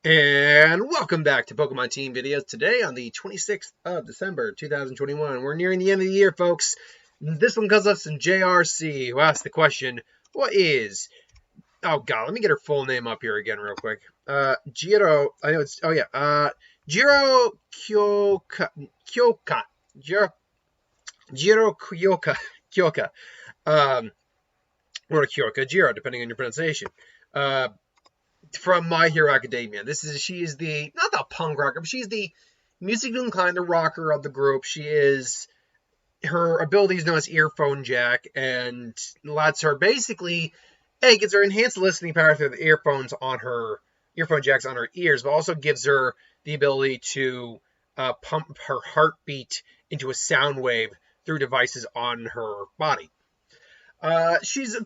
And welcome back to Pokemon Team Videos. Today on the 26th of December 2021. We're nearing the end of the year, folks. This one comes up from JRC, who asked the question, what is... Oh, God, let me get her full name up here again real quick. Jiro... I know it's... Oh, yeah. Jiro Kyoka... Jiro Kyoka. Or Kyoka. Jiro, depending on your pronunciation. From My Hero Academia. She is the, not the punk rocker, but she's the musically inclined rocker of the group. Her ability is known as Earphone Jack, and lets her basically, gets her enhanced listening power through the earphone jacks on her ears, but also gives her the ability to pump her heartbeat into a sound wave through devices on her body. She's one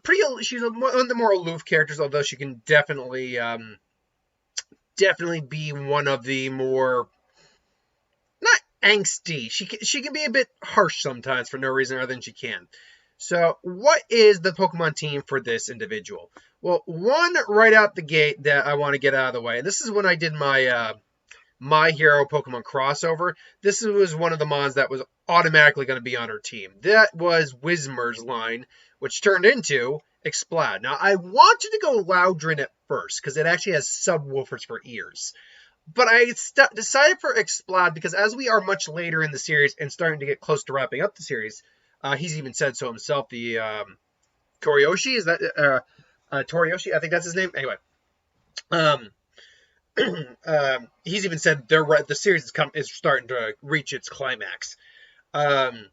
of the more aloof characters, although she can definitely be one of the more, not angsty. She can be a bit harsh sometimes for no reason other than she can. So, what is the Pokemon team for this individual? Well, one right out the gate that I want to get out of the way, and this is when I did my My Hero Pokemon crossover. This was one of the mons that was automatically going to be on her team. That was Whismur's line, which turned into Exploud. Now, I wanted to go Loudrin at first, because it actually has subwoofers for ears. But I decided for Exploud, because as we are much later in the series and starting to get close to wrapping up the series, he's even said so himself, the Toriyoshi, is that, Toriyoshi? I think that's his name. Anyway, he's even said the series is starting to reach its climax. And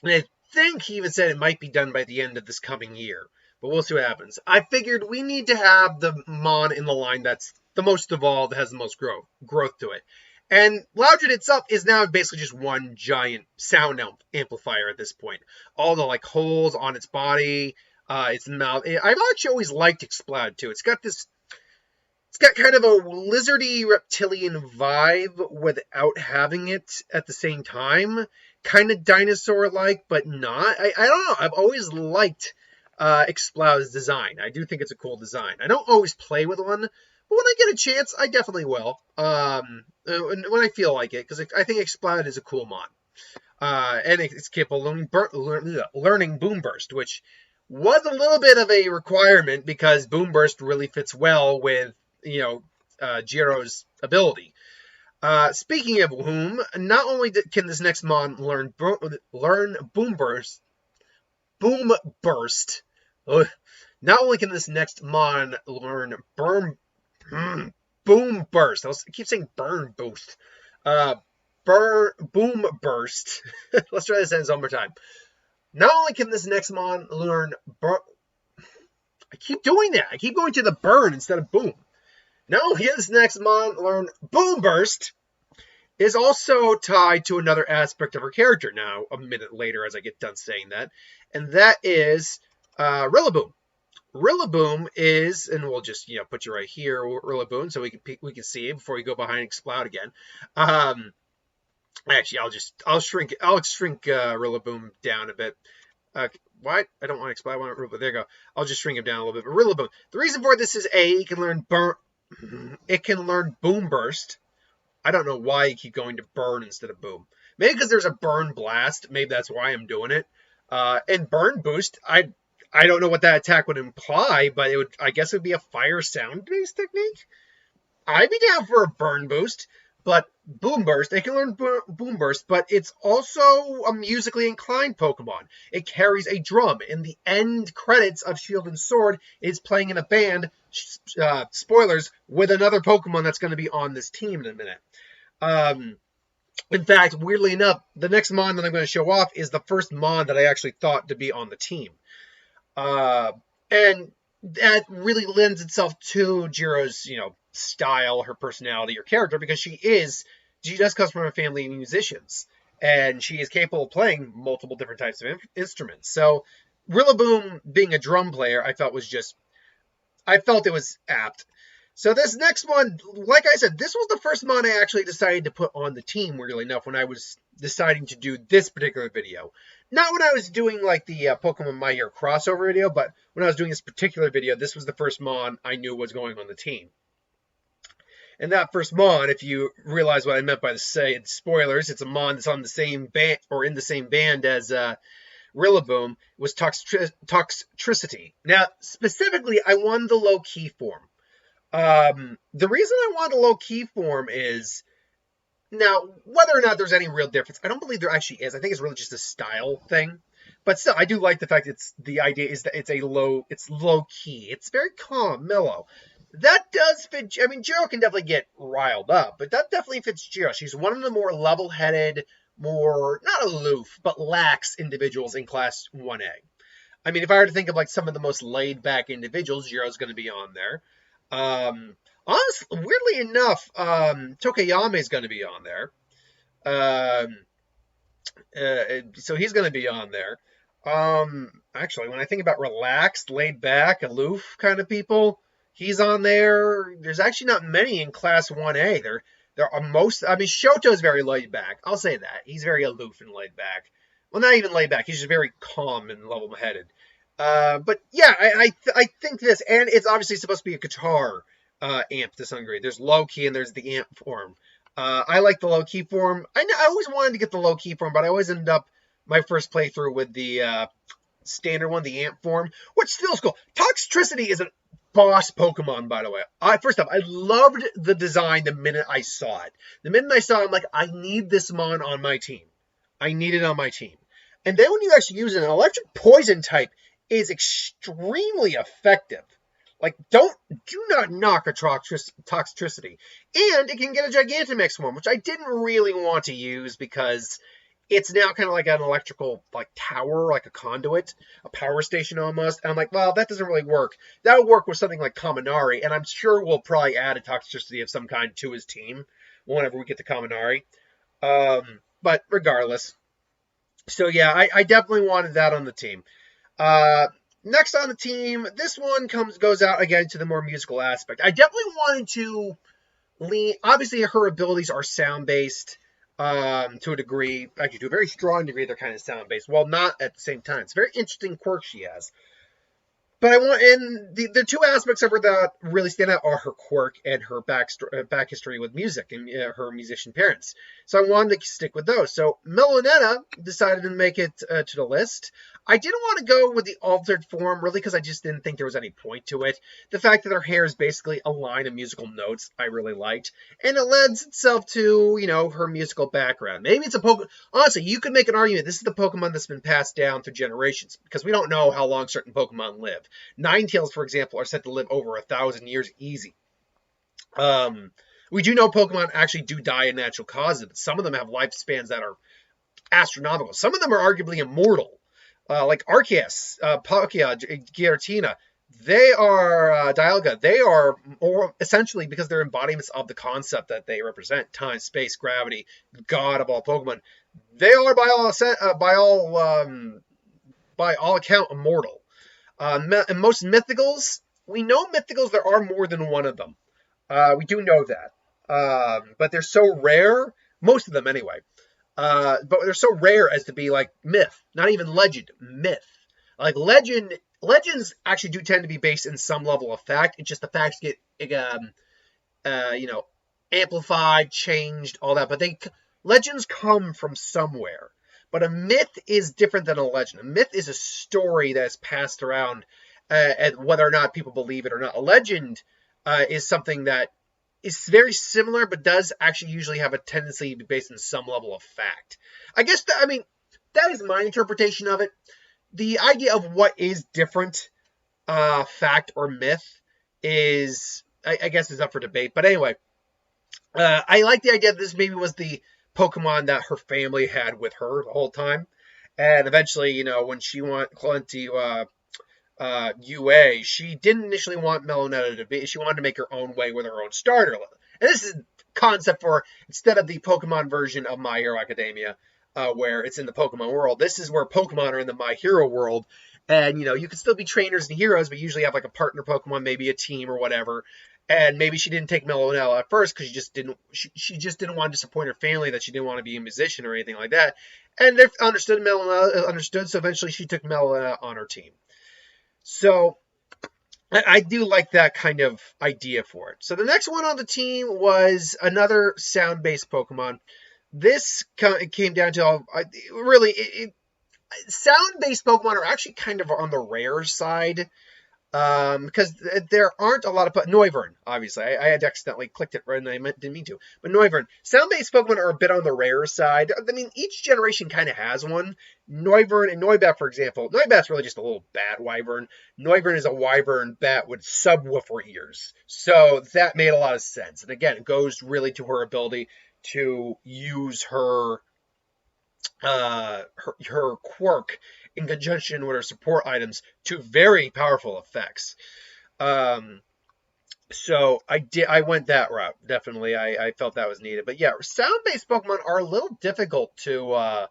I think he even said it might be done by the end of this coming year, but we'll see what happens. I figured we need to have the mon in the line that's the most evolved, that has the most growth to it. And Loudred itself is now basically just one giant sound amplifier at this point. All the holes on its body, its mouth. I've actually always liked Exploud too. It's got kind of a lizardy reptilian vibe without having it at the same time. Kind of dinosaur-like, but not. I don't know. I've always liked Exploud's design. I do think it's a cool design. I don't always play with one, but when I get a chance, I definitely will. When I feel like it, because I think Exploud is a cool mon. And it's capable of learning Boom Burst, which was a little bit of a requirement because Boom Burst really fits well with Jiro's ability. Speaking of whom, not only can this next mon learn Boom Burst. Not only can this next mon learn Boom Burst. I keep saying Burn Boost. Boom Burst. Let's try this sentence one more time. Not only can this next mon learn I keep doing that. I keep going to the burn instead of boom. No, his next mon learn Boom Burst is also tied to another aspect of her character now, a minute later as I get done saying that, and that is Rillaboom. Rillaboom is, and we'll just put you right here, Rillaboom, so we can see it before we go behind Exploud again. Actually, I'll shrink Rillaboom down a bit. What? I don't want Exploud. I want Rillaboom. There you go. I'll just shrink him down a little bit. But Rillaboom. The reason for this is it can learn Boom Burst. I don't know why you keep going to burn instead of boom. Maybe because there's a burn blast. Maybe that's why I'm doing it. And burn boost, I don't know what that attack would imply, but I guess it would be a fire sound based technique. I'd be down for a burn boost, but Boom Burst, they can learn Boom Burst, but it's also a musically inclined Pokemon. It carries a drum. In the end credits of Shield and Sword, it's playing in a band, spoilers, with another Pokemon that's going to be on this team in a minute. In fact, weirdly enough, the next mon that I'm going to show off is the first mon that I actually thought to be on the team. And that really lends itself to Jiro's, style, her personality, her character, because she does come from a family of musicians, and she is capable of playing multiple different types of instruments. So Rillaboom being a drum player, I felt it was apt. So this next one, like I said, this was the first mon I actually decided to put on the team, weirdly enough, when I was deciding to do this particular video. Not when I was doing the Pokemon My Hero crossover video, but when I was doing this particular video, this was the first mon I knew was going on the team. And that first Mon, if you realize what I meant by the say spoilers, it's a Mon that's on the same band or in the same band as Rillaboom, was Toxtricity. Now, specifically, I wanted the low key form. The reason I wanted a low key form is now whether or not there's any real difference. I don't believe there actually is. I think it's really just a style thing. But still, I do like the fact the idea is that it's low key. It's very calm, mellow. That does fit. I mean, Jiro can definitely get riled up, but that definitely fits Jiro. She's one of the more level-headed, more not aloof, but lax individuals in Class 1A. I mean, if I were to think of like some of the most laid-back individuals, Jiro's going to be on there. Honestly, weirdly enough, Tokayame is going to be on there. So he's going to be on there. Actually, when I think about relaxed, laid back, aloof kind of people, he's on there. There's actually not many in Class 1A. There are most. I mean, Shoto's very laid back. I'll say that he's very aloof and laid back. Well, not even laid back. He's just very calm and level-headed. But yeah, I think this, and it's obviously supposed to be a guitar amp to some degree. There's low key and there's the amp form. I like the low key form. I always wanted to get the low key form, but I always ended up my first playthrough with the standard one, the amp form, which still is cool. Toxtricity is a boss Pokemon, by the way. First off, I loved the design the minute I saw it. The minute I saw it, I'm like, I need this Mon on my team. I need it on my team. And then when you actually use it, an electric poison type is extremely effective. Like, do not knock a Toxtricity. And it can get a Gigantamax form, which I didn't really want to use because it's now kind of like an electrical like tower, like a conduit, a power station almost. And I'm like, well, that doesn't really work. That would work with something like Kaminari, and I'm sure we'll probably add a Toxtricity of some kind to his team whenever we get to Kaminari. But regardless. So yeah, I definitely wanted that on the team. Next on the team, this one goes out again to the more musical aspect. I definitely wanted to lean. Obviously, her abilities are sound-based to a degree. Actually, to a very strong degree, they're kind of sound-based. Well, not at the same time. It's a very interesting quirk she has. But I want, and the two aspects of her that really stand out are her quirk and her back history with music and her musician parents. So I wanted to stick with those. So Meloetta decided to make it to the list. I didn't want to go with the altered form, really, because I just didn't think there was any point to it. The fact that her hair is basically a line of musical notes, I really liked. And it lends itself to, her musical background. Maybe it's a Pokemon. Honestly, you could make an argument this is the Pokemon that's been passed down through generations, because we don't know how long certain Pokemon live. Ninetales, for example, are said to live over 1,000 years easy. We do know Pokemon actually do die of natural causes, but some of them have lifespans that are astronomical. Some of them are arguably immortal. Like Arceus, Palkia, Giratina, they are Dialga. They are more essentially because they're embodiments of the concept that they represent: time, space, gravity, God of all Pokemon. They are by all account immortal. And most mythicals, we know mythicals. There are more than one of them. We do know that, but they're so rare. Most of them, anyway. But they're so rare as to be like myth, not even legend, myth. Like legends actually do tend to be based in some level of fact. It's just the facts get, amplified, changed, all that. But legends come from somewhere. But a myth is different than a legend. A myth is a story that's passed around, and whether or not people believe it or not. A legend is something that is very similar, but does actually usually have a tendency to be based in some level of fact. I guess, that is my interpretation of it. The idea of what is different, fact or myth, is, I guess, is up for debate. But anyway, I like the idea that this maybe was the Pokemon that her family had with her the whole time. And eventually, when she went to UA, she didn't initially want Meloetta to be. She wanted to make her own way with her own starter. And this is concept for, instead of the Pokemon version of My Hero Academia, where it's in the Pokemon world, this is where Pokemon are in the My Hero world. And, you can still be trainers and heroes, but usually have like a partner Pokemon, maybe a team or whatever. And maybe she didn't take Meloetta at first because she just didn't want to disappoint her family, that she didn't want to be a musician or anything like that. And they understood, Meloetta understood, so eventually she took Meloetta on her team. So, I do like that kind of idea for it. So the next one on the team was another sound-based Pokemon. This came down to really sound-based Pokemon are actually kind of on the rare side. Because there aren't a lot of Noivern, obviously. I had accidentally clicked it and I didn't mean to. But Noivern, sound-based Pokemon are a bit on the rare side. I mean, each generation kind of has one. Noivern and Noibat, for example. Noibat's really just a little bat wyvern. Noivern is a wyvern bat with subwoofer ears. So that made a lot of sense. And again, it goes really to her ability to use her quirk in conjunction with her support items to very powerful effects. So I went that route. Definitely, I felt that was needed. But yeah, sound-based Pokemon are a little difficult to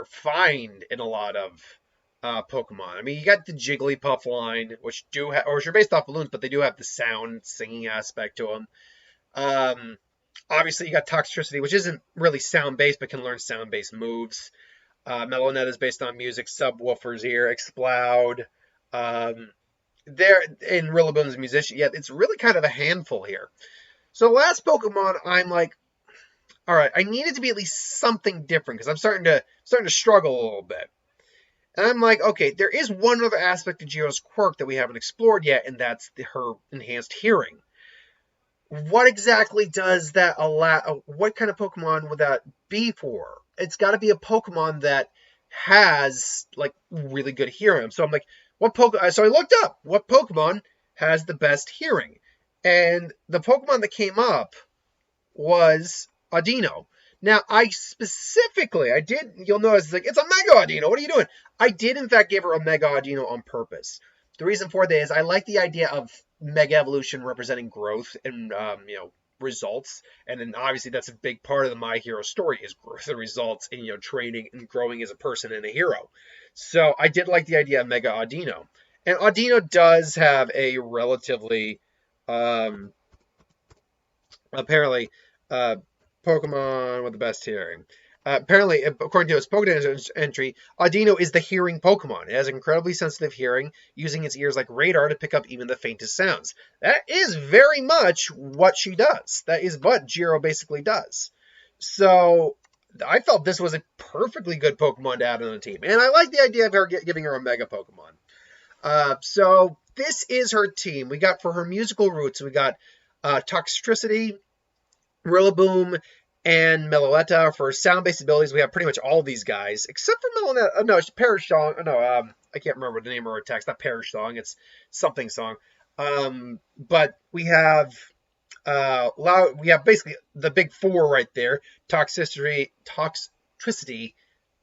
find in a lot of Pokemon. I mean, you got the Jigglypuff line, which are based off balloons, but they do have the sound singing aspect to them. Obviously, you got Toxtricity, which isn't really sound-based, but can learn sound-based moves. Meloetta is based on music, subwoofers here, Exploud. There in Rillaboom's musician, yeah, it's really kind of a handful here. So last Pokemon, I'm like, all right, I need it to be at least something different because I'm starting to struggle a little bit. And I'm like, okay, there is one other aspect of Jiro's quirk that we haven't explored yet, and that's her enhanced hearing. What exactly does that allow? What kind of Pokemon would that be for? It's got to be a Pokemon that has like really good hearing. So I'm like, what Pokemon? So I looked up what Pokemon has the best hearing, and the Pokemon that came up was Audino. Now I did. You'll notice like it's a Mega Audino. What are you doing? I did in fact give her a Mega Audino on purpose. The reason for that is I like the idea of Mega Evolution representing growth and results, and then obviously that's a big part of the My Hero story is growth and results in training and growing as a person and a hero. So I did like the idea of Mega Audino, and Audino does have a relatively apparently Pokemon with the best hearing. Apparently, according to its Pokédex entry, Audino is the hearing Pokemon. It has incredibly sensitive hearing, using its ears like radar to pick up even the faintest sounds. That is very much what she does. That is what Jiro basically does. So, I felt this was a perfectly good Pokemon to add on the team. And I like the idea of her giving her a Mega Pokemon. So, this is her team. We got, for her musical roots, we got Toxtricity, Rillaboom, and Meloetta. For sound-based abilities, we have pretty much all these guys, except for Meloetta. No, it's Perish Song. No, I can't remember the name of her attack. It's not Perish Song. It's something song. But we have basically the big four right there: Toxtricity,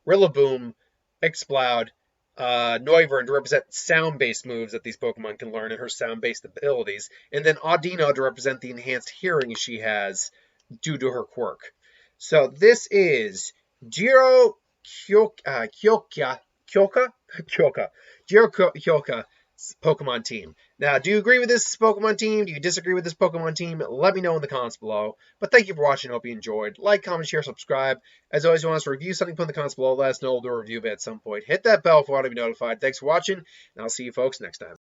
Rillaboom, Exploud, Noivern to represent sound-based moves that these Pokemon can learn and her sound-based abilities, and then Audino to represent the enhanced hearing she has due to her quirk. So this is Jiro Kyoka, Jiro Kyoka Pokemon team. Now, do you agree with this Pokemon team? Do you disagree with this Pokemon team? Let me know in the comments below. But thank you for watching. Hope you enjoyed. Like, comment, share, subscribe. As always, if you want us to review something, put in the comments below. Let us know. We'll do a review of it at some point. Hit that bell if you want to be notified. Thanks for watching, and I'll see you folks next time.